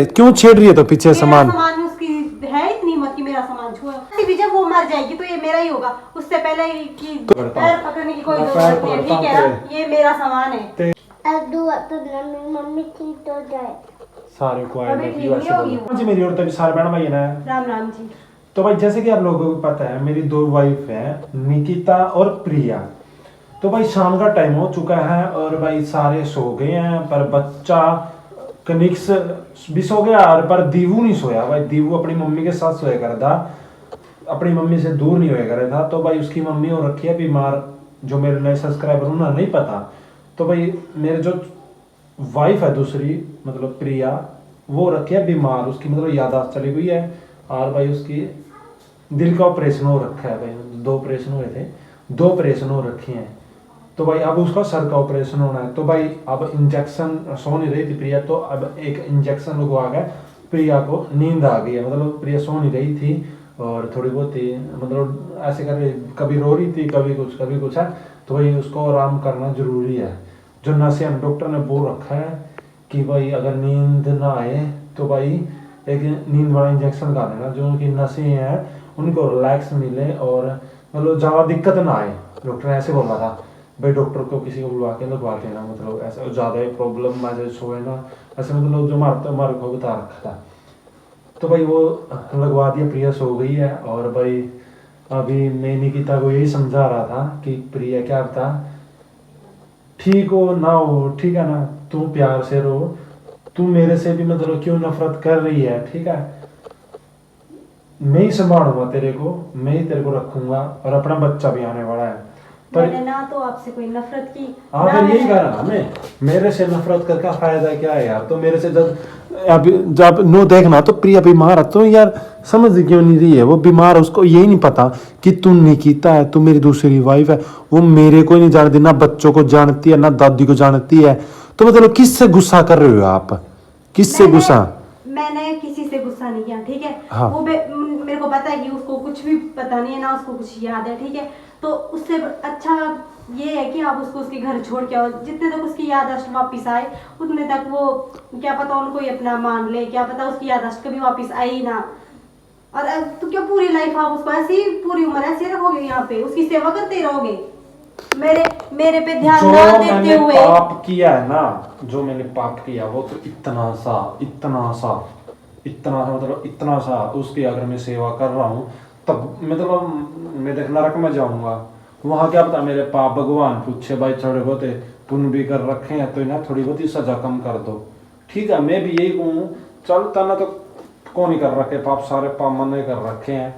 क्यों छेड़ रही है तो पीछे सामान? सामान उसकी है इतनी हिम्मत कि मेरा सामान छुए। भी जब वो मर जाएगी तो ये मेरा ही होगा, उससे पहले कि पैर पकड़ने की कोई जरूरत नहीं है, ठीक है ना? ये मेरा सामान है। अब दुआ तो मेरी मम्मी ठीक हो जाए। सारे को अभी ठीक नहीं होगी। जी मेरी और तभी सारे बहन भाई है ना। राम राम जी। तो भाई जैसे कि आप लोगों को पता है मेरी 2 वाइफ है, निकिता और प्रिया। तो भाई शाम का टाइम हो चुका है और भाई सारे सो गए हैं, पर बच्चा कनिक्स भी सो गया और पर दीवू नहीं सोया। भाई दीवू अपनी मम्मी के साथ सोया कर था, अपनी मम्मी से दूर नहीं होया कर था। तो भाई उसकी मम्मी हो रखी है बीमार, जो मेरे नए सब्सक्राइबर उन्हें नहीं पता। तो भाई मेरे जो वाइफ है दूसरी मतलब प्रिया, वो रखी है बीमार, उसकी मतलब याददाश्त चली गई है और भाई उसकी दिल का ऑपरेशन हो रखा है। भाई 2 ऑपरेशन हुए थे, 2 ऑपरेशन हो रखे हैं। तो भाई अब उसका सर का ऑपरेशन होना है। तो भाई अब इंजेक्शन सो नहीं रही थी प्रिया, तो अब एक इंजेक्शन लगवा के प्रिया को नींद आ गई है। मतलब प्रिया सो नहीं रही थी और थोड़ी बहुत ही मतलब ऐसे कर रही, कभी रो रही थी कभी कुछ है। तो भाई उसको आराम करना जरूरी है। जो नशे डॉक्टर ने बोल रखा है कि भाई अगर नींद ना आए तो भाई एक नींद वाला इंजेक्शन लगा देना, जो उनकी नसें हैं उनको रिलैक्स मिले और मतलब ज़्यादा दिक्कत ना आए। डॉक्टर ने ऐसे बोला था भाई, डॉक्टर को किसी को बुलवा के लगवा देना, मतलब ऐसा ज़्यादा प्रॉब्लम आ जाए सोए ना, ऐसे मतलब जो हमारे को बता रखा था। तो भाई वो लगवा दिया, प्रिया सो गई है। और भाई अभी मैं निकिता को यही समझा रहा था कि प्रिया क्या था, ठीक हो ना हो ठीक है ना, तू प्यार से रो, तू मेरे से भी मतलब क्यों नफरत कर रही है, ठीक है, मैं ही संभालूंगा तेरे को, मैं ही तेरे को रखूंगा और अपना बच्चा भी आने वाला है। मैंने ना तो आपसे कोई नफरत की। हाँ फिर यही कह रहा ना, मेरे से नफरत करके फायदा क्या है यार? तो मेरे से जब नो देखना तो प्रिया बीमार है, तो यार समझ क्यों नहीं रही है? वो बीमार है, उसको यही नहीं पता कि तू निकिता है, तू मेरी दूसरी वाइफ है। वो मेरे को नहीं जानती, ना बच्चों को जानती है, ना दादी को जानती है। तो मतलब किससे गुस्सा कर रहे हो आप? किससे गुस्सा? मैंने किसी से गुस्सा नहीं किया, ठीक है? हाँ। वो मेरे को पता है कि उसको कुछ भी पता नहीं है, ना उसको कुछ याद है, ठीक है? तो उससे अच्छा ये है कि आप उसको उसके घर छोड़ के आओ। जितने तक उसकी याददाश्त वापस आए उतने तक वो, क्या पता उनको ही अपना मान ले, क्या पता उसकी याददाश्त कभी वापस आई ही ना। और तो क्या पूरी लाइफ आप उसको ऐसी पूरी उम्र ऐसे रखोगे यहाँ पे, उसकी सेवा करते रहोगे? मेरे पे ध्यान जो ना मैंने देते हुए पाप किया है ना, जो मैंने पाप किया वो तो इतना सा मतलब इतना सा, उसकी अगर मैं सेवा कर रहा हूँ तब मतलब मैं देख नरक में जाऊंगा। वहां क्या पता मेरे पाप भगवान पूछे भाई थोड़े बहुत पुण्य भी कर रखे हैं तो ना थोड़ी बहुत ही सजा कम कर दो, ठीक है? मैं भी यही कहूँ, चलता ना तो कौन ही कर रखे पाप, सारे पाप मैंने कर रखे हैं,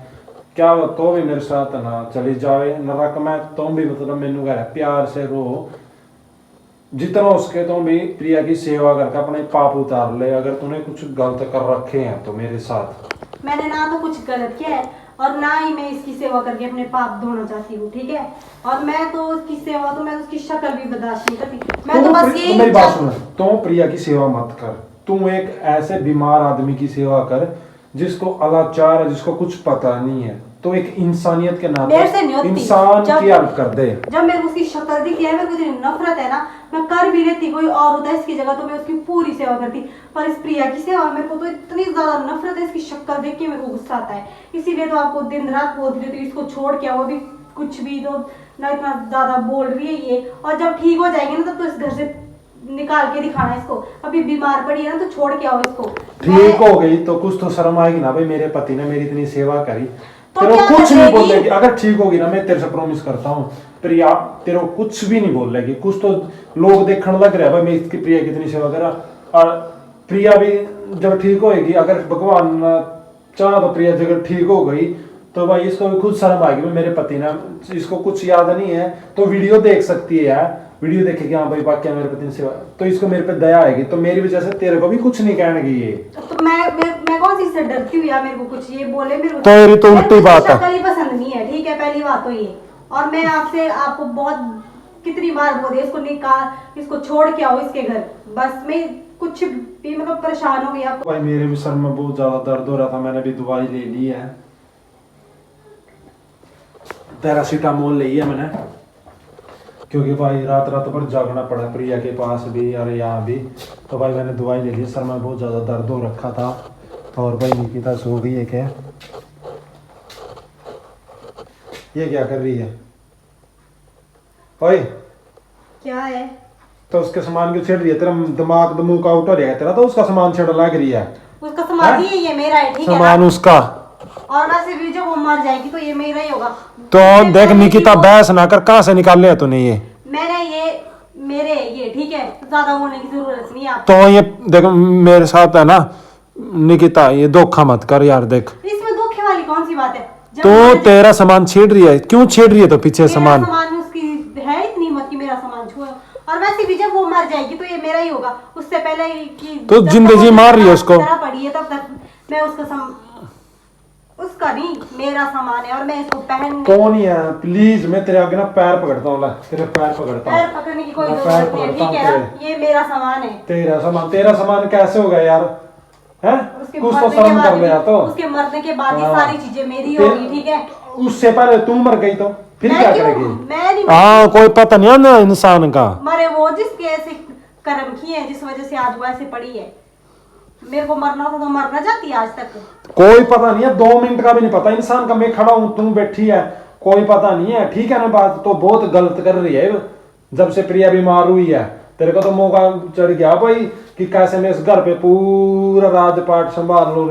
क्या तो भी मेरे साथ ना चली जाए नरक में। तो भी मतलब मैनू कह रहा प्यार से रो, जितना उसके तो भी प्रिया की सेवा करके अपने पाप उतार ले। अगर तूने कुछ गलत कर रखे हैं तो मेरे साथ, मैंने ना तो कुछ गलत किया है और ना ही मैं इसकी सेवा करके अपने पाप धोना चाहती हूँ, ठीक है? और मैं तो उसकी सेवा तो मैं उसकी शक्ल भी बर्दाश्त नहीं करती। मैं तो बस ये मेरी बात सुन, तो प्रिया की सेवा मत कर, तू एक ऐसे बीमार आदमी की सेवा कर जिसको अलाचार है, जिसको कुछ पता नहीं है। तो एक इंसानियत के नाते इंसान की हेल्प कर दे। जब मेरे को उसकी शक्ल दिखती है, मेरे को इतनी नफरत है ना, मैं कर भी लेती कोई और होता है इसकी जगह तो मैं उसकी पूरी सेवा करती, पर इस प्रिया की सेवा मेरे को तो इतनी ज्यादा नफरत है, इसकी शक्ल देख के मेरे को गुस्सा आता है। इसीलिए तो आपको दिन रात बोलती रहती हूँ इसको छोड़ के आओ, भी कुछ भी तो ना इतना ज्यादा बोल रही है ये। और जब ठीक हो जाएगी ना तब तो इस घर से निकाल के दिखाना इसको। अभी बीमार पड़ी है ना तो छोड़ के आओ इसको। ठीक हो गई तो कुछ तो शर्म आएगी ना भाई, मेरे पति ने मेरी इतनी सेवा करी, तो तेरे को कुछ नहीं बोलेगी। अगर ठीक होगी ना, मैं तेरे से प्रॉमिस करता हूँ प्रिया तेरे को कुछ भी नहीं बोलेगी। कुछ तो लोग देखने लग रहे हैं भाई मैं इसकी प्रिया कितनी सेवा करा, और प्रिया भी जब ठीक होएगी, अगर भगवान चाह तो प्रिया जब ठीक हो गई तो भाई इसको भी खुद शर्म आएगी भाई मेरे पति ने, इसको कुछ याद नहीं है तो वीडियो देख सकती है यार, वीडियो देखेगी हाँ भाई वाक्य मेरे पति ने सेवा, तो इसको मेरे पे दया आएगी। तो मेरी वजह से तेरे को भी कुछ नहीं कहने ये। तो मैं कौन सी से डरती हूँ यार? मेरे को कुछ ये बोले, मेरे को तो उल्टी बात है। शक्ल ही पसंद नहीं है, ठीक है? पहली बात तो ये। और मैं आपको बहुत कितनी बार बोल दिया इसको निकाल, इसको छोड़ के आओ इसके घर। बस मैं कुछ भी मतलब परेशान हो गई आपको। भाई मेरे भी सर में बहुत ज्यादा दर्द हो रहा था, मैंने भी दवाई ले ली है, पैरासीटामोल ली है मैंने, क्योंकि भाई रात रात भर जागना पड़ा प्रिया के पास भी और यहाँ भी। तो भाई मैंने दवाई ले ली, सर में बहुत ज़्यादा दर्द हो रखा था। और भाई निकिता सो गई है क्या? ये क्या कर रही है? ओए क्या है? तो उसके सामान क्यों छेड़ रही है? तेरा दिमाग दमूक आउट हो रहा है तेरा, तो उसका सामान छेड़ लग रही है। उसका सामान ही है, ये मेरा है, ठीक है सामान ना? उसका। और वैसे भी जब वो मर जाएगी तो ये मेरा ही होगा। तो इससे देख पहले निकिता कि वो- बहस ना कर, कहाँ से निकाल लिया तूने ये? मैंने ये मेरे ये ठीक है, ज्यादा होने की जरूरत नहीं है आप। तो ये देख मेरे साथ है ना निकिता, ये धोखा मत कर यार। देख इसमें धोखे वाली कौन सी बात है? जब तो मैंने- तेरा सामान छेड़ रही है, क्यों छेड़ रही है? तो पीछे मेरा सामान सामान उसकी है इतनी हिम्मत कि मेरा सामान छुए। और वैसे भी जब वो मर जाएगी तो ये मेरा ही होगा। उससे पहले कि तो जब तक जिंदगी वो मार रही है उसको। जरा पड़ी है तब तक मैं उसका नहीं, मेरा सामान है और मैं इसको पहन कौन ही है? प्लीज मैं तेरे आगे ना पैर पकड़ता हूँ, तेरे पैर पकड़ता पैर हूँ। पकड़ने की कोई मैं जरूरत पैर नहीं है, पकड़ता ठीक हूँ है ना? ये मेरा सामान है। तेरा सामान कैसे हो गया यार? हैं? उसके कुछ तो मरने के शर्म बाद कर ले यार। तो उसके मरने के बाद ये हाँ। सारी चीजें मेरी ते- होगी, ठीक है? उससे पहले तू मर गई तो फिर मैं क्या क्यों? करेगी? मैं नहीं हाँ कोई पता नहीं है ना इंसान का। मरे वो जिसके ऐसे कर्म किए हैं, जिस वजह से आज वो ऐसे पड़ी है। मेरे को मरना था तो मरना चाहती है आज तक। कोई पता नहीं है, 2 मिनट का भी नहीं पता इंसान का। मैं खड़ा हूँ, तू बैठी है, कोई पता नहीं है, ठीक है ना? बात तो बहुत गलत कर रही है। जब से प्रिया बीमार हुई है तेरे को तो मौका चढ़ गया भाई कि कैसे मैं इस घर पे पूरा राजपाट संभाल लूं,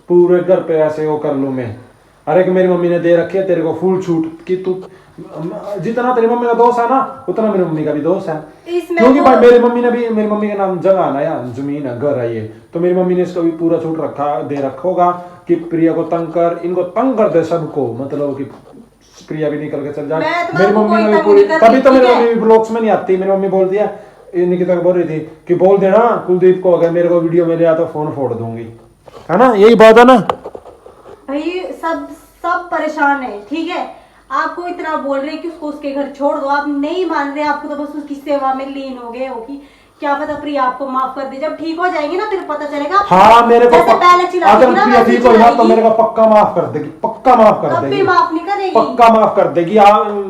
पूरे घर पे ऐसे वो कर लूं मैं। अरे कि मेरी मम्मी ने दे रखी है तेरे को फुल छूट कि तू जितना तेरी मम्मी का दोष है ना उतना मेरी मम्मी का भी दोष है। इसमें क्योंकि तो- भाई मेरी मम्मी के नाम जगह ना यार, जमीन है, घर है ये। तो मेरी मम्मी ने इसको भी पूरा छूट दे रखा होगा कि प्रिया को तंग कर, इनको तंग कर दे सबको, मतलब कि प्रिया भी निकल के चल जाए। मैं तो मेरी आपको मम्मी कोई ने तंग पूरी, नहीं करती, तभी तो मेरी ठीक है? मम्मी ब्लॉग्स में नहीं आती। मेरी मम्मी बोलती है, ये निकिता को बोल रही थी कि बोल देना कुलदीप को अगर मेरे को वीडियो में लिया तो फोन फोड़ दूंगी, है ना? यही बात है ना? भाई सब परेशान है, ठीक है? आपको इतना बोल रहे हैं कि उसको उसके घर छोड़ दो, आप नहीं मान रहे। आपको तो बस उसकी सेवा में लीन हो गए हो कि क्या पता प्रिया आपको माफ कर दे। जब ठीक हो जाएंगे ना फिर पता चलेगा। हाँ मेरे को जैसे पहले चिल्लाती अगर थी ना, प्रिया वैसे ठीक हो ना तो चिल्लाएगी। मेरे को पक्का माफ कर देगी, पक्का माफ कर कभी देगी, माफ नहीं करेगी। पक्का माफ कर देगी।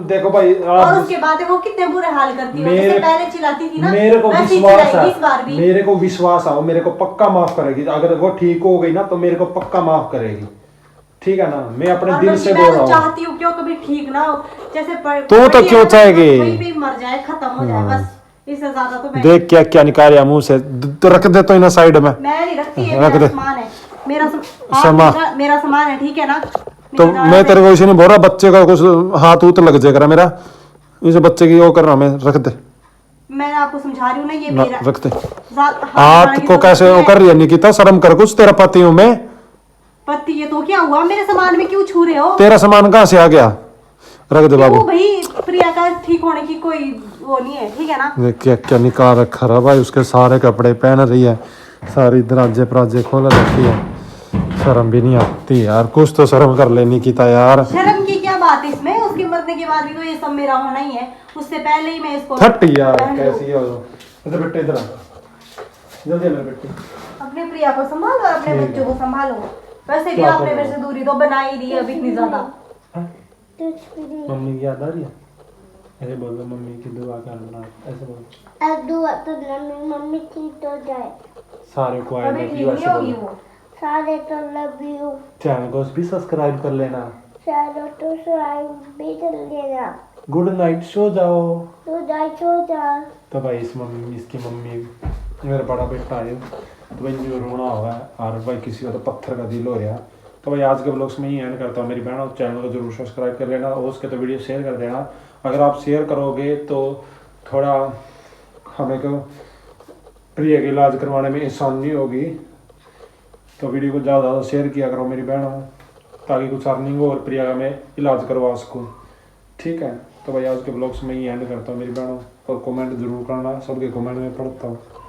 देखो भाई और उसके बाद वो कितने बुरे हाल करती है। जैसे पहले चिल्लाती थी ना, मेरे को वैसे ही विश्वास चिल्लाएगी इस बार भी। है, मेरे को विश्वास है, मेरे को पक्का माफ करेगी। अगर वो ठीक हो गई ना तो मेरे को पक्का माफ करेगी, ठीक है ना? मैं अपने और दिल बल्कि से मैं बोल तो रहा हूँ। चाहती हूँ क्यों कभी ठीक ना हो। जैसे तो क्यों चाहेगी? कोई भी मर जाए, खत्म हो जाए, बस इससे ज्यादा तो मैं देख क्या क्या निकाल रहा मुंह से, तो रख दे तो इन साइड में। नहीं रखती है। रख मेरा दे। सामान है, मेरा सामान। मेरा सामान है, ठीक है ना? तो मेरा मैं तेरे को इसे नहीं बोल रहा, बच्चे का कुछ हाथ उत लग जाएगा मेरा, इसे बच्चे की वो कर रहा मैं। रख दे मैं आपको समझा रही हूँ ना, ये ना, मेरा रख दे। हाथ हाथ को कैसे वो कर रही है निकिता? शर्म कर कुछ, तेरा पति हूं मैं। पति ये तो क्या हुआ? मेरे सामान में क्यों छू रहे हो? तेरा सामान कहाँ से आ गया? रख दे बाबू। क्यों भाई? प्रिया का ठीक होने की कोई वो नहीं है, ठीक है ना? देख क्या क्या निकाल रखा है भाई, उसके सारे कपड़े पहन रही है, सारी दराजे पराजे खोल रखी है। शर्म भी नहीं आती यार, कुछ तो शर्म कर ले निकिता यार। शर्म की क्या बात है इसमें? उसके मरने के बाद भी तो ये सब मेरा होना ही है। उससे पहले ही मैं इसको थट यार पहन लूं। कैसी हो? इधर बेटे, इधर आ। जल्दी मेरे बेटे। अपने प्रिया को संभालो और अपने ठीक बच्चों को संभालो। वैसे भी क्या आपने करूं? मेरे से दूरी तो बना ही दी है अब इतनी ज्यादा। कुछ भी नहीं। मम्मी की याद आ रही है? ऐसे बोल दो, मम्मी की दुआ करना, ऐसे बोल। अब दुआ तो मेरी मम्मी ठीक हो जाए। सारे को आई अभी लव ठीक यू नहीं ऐसे होगी बोलो। वो। सारे तो लव यू। चैनल को भी सब्सक्राइब कर लेना। सारे तो सब्सक्राइब भी कर लेना। गुड नाइट, सो जाओ। तो जाए सो जा। तो भाई इसकी मम्मी मेरा बड़ा बेटा है, तो भाई जो रोना हुआ है और भाई किसी का तो पत्थर का दिल हो रहा है। तो भाई आज के ब्लॉग्स में ही एंड करता हूँ। मेरी बहनों चैनल को जरूर सब्सक्राइब कर लेना और उसके तो वीडियो शेयर कर देना। अगर आप शेयर करोगे तो थोड़ा हमें को प्रिया का इलाज करवाने में आसानी होगी। तो वीडियो को ज़्यादा से ज़्यादा शेयर किया करो मेरी बहनों, ताकि कुछ अर्निंग हो और प्रिया का मैं इलाज करवा सकूँ, ठीक है? तो भाई आज के ब्लॉग्स में ही एंड करता हूँ मेरी बहनों, और कमेंट जरूर करना, सबके कमेंट में पढ़ता हूँ।